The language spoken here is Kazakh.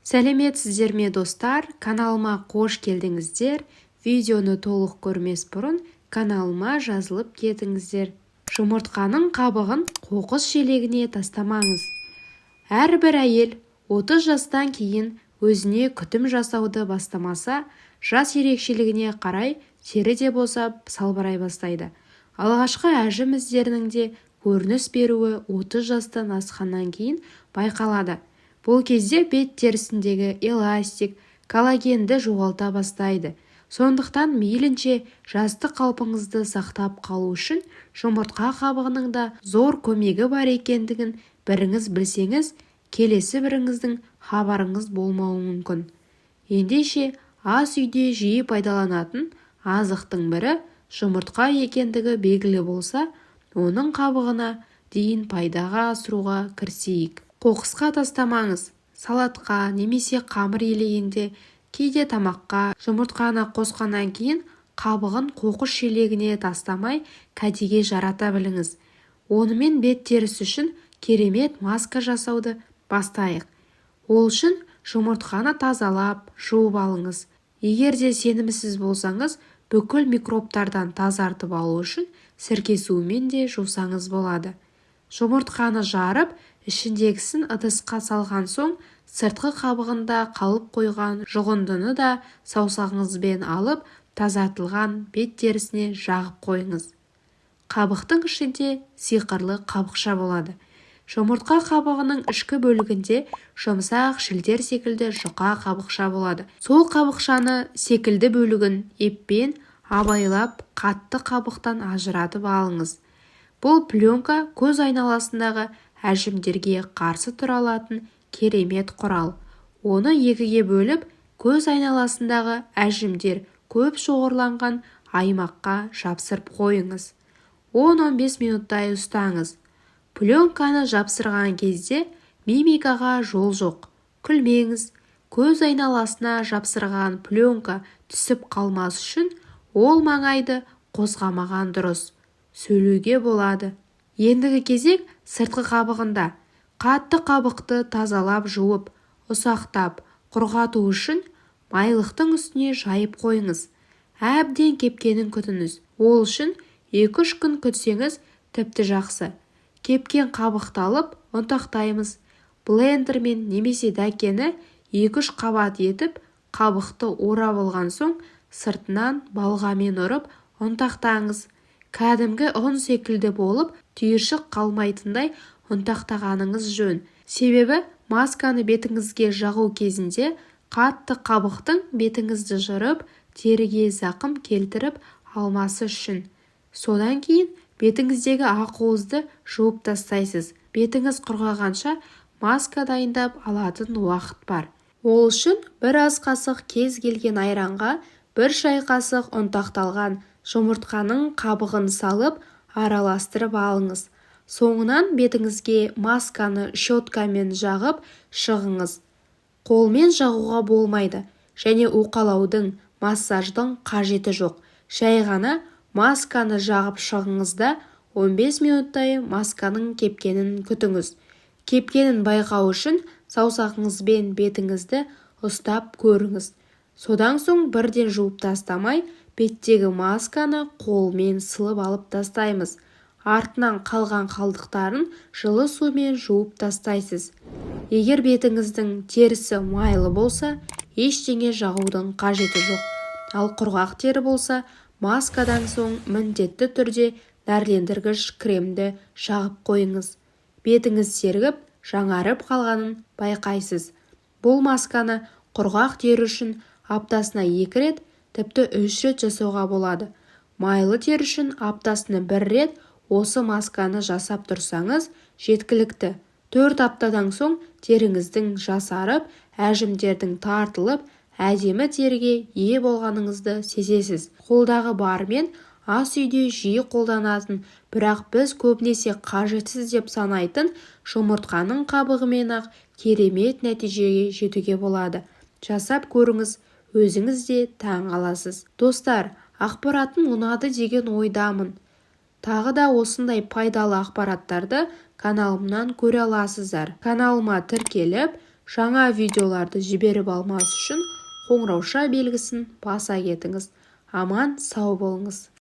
Сәлеметсіздер ме достар, каналыма қош келдіңіздер. Видеоны толық көрмес бұрын каналыма жазылып кетіңіздер. Жұмыртқаның қабығын қоқыс шелегіне тастамаңыз. Әрбір әйел 30 жастан кейін өзіне күтім жасауды бастамаса, жас ерекшелігіне қарай тері де босап салбырай бастайды. Алғашқы әжім іздерінің де көрініс беруі 30 жастан асқаннан кейін байқалады. Бұл кезде бет терісіндегі эластик, коллагенді жоғалта бастайды. Сондықтан мейлінше жастық қалпыңызды сақтап қалу үшін жұмыртқа қабығының да зор көмегі бар екендігін біріңіз білсеңіз, келесі біріңіздің хабарыңыз болмауы мүмкін. Ендеше ас үйде жиі пайдаланатын азықтың бірі жұмыртқа екендігі белгілі болса, оның қабығына дейін пайдаға асыруға кірісейік. Қоқысқа тастамаңыз. Салатқа немесе қамыр елегенде, кейде тамаққа жұмыртқаны қосқаннан кейін қабығын қоқыс шелегіне тастамай кәдеге жарата біліңіз. Онымен бет терісі үшін керемет маска жасауды бастайық. Ол үшін жұмыртқаны тазалап, жуып алыңыз. Егер де сенімсіз болсаңыз, бүкіл микробтардан тазартып алу үшін сірке суымен де жусаңыз болады. Жұмыртқаны жарып, ішіндегісін ыдысқа салған соң, сыртқы қабығында қалып қойған жұғындыны да саусағыңызбен алып, тазартылған бет терісіне жағып қойыңыз. Қабықтың ішінде сиқырлы қабықша болады. Жұмыртқа қабығының ішкі бөлігінде жұмсақ шілтер секілді жұқа қабықша болады. Сол қабықшаны секілді бөлігін еппен абайлап қатты қабықтан ажыратып алыңыз. Бұл пленка көз айналасындағы әжімдерге қарсы тұра алатын керемет құрал. Оны екіге бөліп, көз айналасындағы әжімдер көп шоғырланған аймаққа жапсырып қойыңыз. 10-15 минуттай ұстаңыз. Пленканы жапсырған кезде мимикаға жол жоқ. Күлмеңіз. Көз айналасына жапсырған пленка түсіп қалмас үшін ол маңайды қозғамаған дұрыс. Сөйлеуге болады. Ендігі кезек сыртқы қабығында. Қатты қабықты тазалап жуып, ұсақтап, құрғату үшін майлықтың үстіне жайып қойыңыз. Әбден кепкенін күтіңіз. Ол үшін 2-3 күн күтсеңіз тіпті жақсы. Кепкен қабықты алып ұнтақтаймыз. Блендермен немесе дәкені 2-3 қабат етіп, қабықты орап алған соң сыртынан балғамен ұрып ұнтақтаңыз. Кәдімгі ұн секілді болып, түйіршік қалмайтындай ұнтақтағаныңыз жөн. Себебі масканы бетіңізге жағу кезінде қатты қабықтың бетіңізді жырып, теріге зақым келтіріп алмасы үшін. Содан кейін бетіңіздегі ақуызды жуып тастайсыз. Бетіңіз құрғағанша маска дайындап алатын уақыт бар. Ол үшін бір ас қасық кез келген айранға 1 шай қасық ұнтақталған жұмыртқаның қабығын салып, араластырып алыңыз. Соңынан бетіңізге масканы щеткамен жағып шығыңыз. Қолмен жағуға болмайды, және уқалаудың, массаждың қажеті жоқ. Жай ғана масканы жағып шығыңыз да 15 минуттай масканың кепкенін күтіңіз. Кепкенін байқау үшін саусағыңызбен бетіңізді ұстап көріңіз. Содан соң бірден жуып тастамай, беттегі масканы қолмен сылып алып тастаймыз. Артынан қалған қалдықтарын жылы сумен жуып тастайсыз. Егер бетіңіздің терісі майлы болса, ештеңе жағудың қажеті жоқ. Ал құрғақ тері болса, маскадан соң міндетті түрде нәрлендіргіш кремді жағып қойыңыз. Бетіңіз сергіп, жаңарып қалғанын байқайсыз. Бұл масканы құрғақ тері үшін аптасына 2 рет, тіпті 3 рет жасауға болады. Майлы тері үшін аптасына 1 рет осы масканы жасап тұрсаңыз жеткілікті. 4 аптадан соң теріңіздің жасарып, әжімдердің тартылып, әдемі теріге ие болғаныңызды сезесіз. Қолдағы бармен ас үйде жиі қолданатын, бірақ біз көбінесе қажетсіз деп санайтын жұмыртқаның қабығымен-ақ керемет нәтижеге жетуге болады. Жасап көріңіз, өзіңіз де таң қаласыз. Достар, ақпаратын ұнады деген ойдамын. Тағы да осындай пайдалы ақпараттарды каналымнан көре аласыздар. Каналыма тіркеліп, Жаңа видеоларды жіберіп алмас үшін қоңырауша белгісін баса кетіңіз. Аман сау болыңыз.